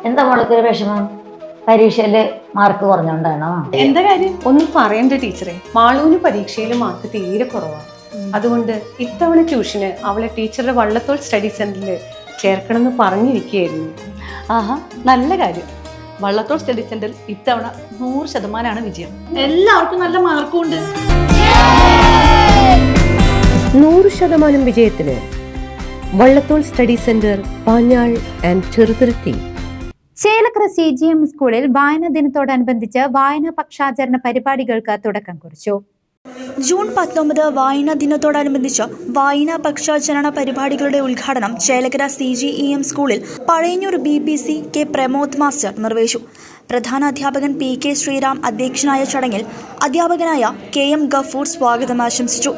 എന്താ മോൾക്ക് വിഷമം? പരീക്ഷയില് മാർക്ക് കുറഞ്ഞോണ്ടാണോ? എന്താ കാര്യം? ഒന്നും പറയണ്ട ടീച്ചറെ. മാളൂന് പരീക്ഷയിൽ മാർക്ക് തീരെ കുറവാണ്. അതുകൊണ്ട് ഇത്തവണ ട്യൂഷന് അവളെ ടീച്ചറുടെ വള്ളത്തോൾ സ്റ്റഡി സെന്ററിൽ ചേർക്കണം എന്ന് പറഞ്ഞിരിക്കുകയായിരുന്നു. ആഹാ, നല്ല കാര്യം. വള്ളത്തോൾ സ്റ്റഡി സെന്ററിൽ ഇത്തവണ 100% വിജയം. എല്ലാവർക്കും നല്ല മാർക്കും ഉണ്ട്. 100% വിജയത്തിന് Vallathol study centre, Panjal and Cheruthuruthy. Chelakkara CGM സ്കൂളിൽ വായനാ ദിനത്തോടനുബന്ധിച്ച് വായനാ പക്ഷാചരണ പരിപാടികൾക്ക് തുടക്കം കുറിച്ചു. ജൂൺ 19 വായനാ ദിനത്തോടനുബന്ധിച്ച് വായനാ പക്ഷാചരണ പരിപാടികളുടെ ഉദ്ഘാടനം ചേലക്കര CGEM സ്കൂളിൽ Pazhayannur BBC K Pramod master നിർവഹിച്ചു. പ്രധാന അധ്യാപകൻ PK ശ്രീറാം അധ്യക്ഷനായ ചടങ്ങിൽ അധ്യാപകനായ KM ഗഫൂർ സ്വാഗതം ആശംസിച്ചു.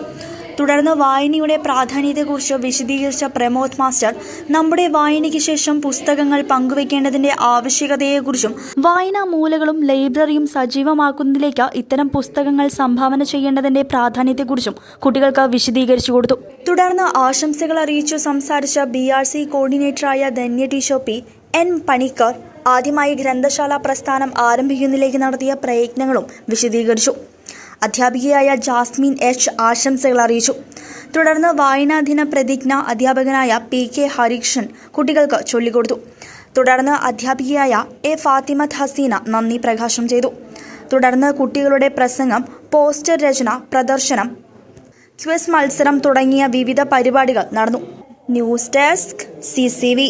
തുടർന്ന് വായനയുടെ പ്രാധാന്യത്തെക്കുറിച്ച് വിശദീകരിച്ച പ്രമോദ് മാസ്റ്റർ നമ്മുടെ വായനയ്ക്ക് ശേഷം പുസ്തകങ്ങൾ പങ്കുവയ്ക്കേണ്ടതിന്റെ ആവശ്യകതയെക്കുറിച്ചും വായനാ മൂലകളും ലൈബ്രറിയും സജീവമാക്കുന്നതിലേക്ക് ഇത്തരം പുസ്തകങ്ങൾ സംഭാവന ചെയ്യേണ്ടതിന്റെ പ്രാധാന്യത്തെക്കുറിച്ചും കുട്ടികൾക്ക് വിശദീകരിച്ചു കൊടുത്തു. തുടർന്ന് ആശംസകൾ അറിയിച്ചു സംസാരിച്ച BRC കോർഡിനേറ്ററായ ധന്യ ടീച്ചർ N പണിക്കർ ആദ്യമായി ഗ്രന്ഥശാല പ്രസ്ഥാനം ആരംഭിക്കുന്നതിലേക്ക് നടത്തിയ പ്രയത്നങ്ങളും വിശദീകരിച്ചു. അധ്യാപികയായ ജാസ്മിൻ H ആശംസകൾ അറിയിച്ചു. തുടർന്ന് വായനാദിന പ്രതിജ്ഞ അധ്യാപകനായ PK ഹരികൃഷ്ണൻ കുട്ടികൾക്ക് ചൊല്ലിക്കൊടുത്തു. തുടർന്ന് അധ്യാപികയായ A ഫാത്തിമത്ത് ഹസീന നന്ദി പ്രകാശനം ചെയ്തു. തുടർന്ന് കുട്ടികളുടെ പ്രസംഗം, പോസ്റ്റർ രചന, പ്രദർശനം, ക്വിസ് മത്സരം തുടങ്ങിയ വിവിധ പരിപാടികൾ നടന്നു. News desk CCV.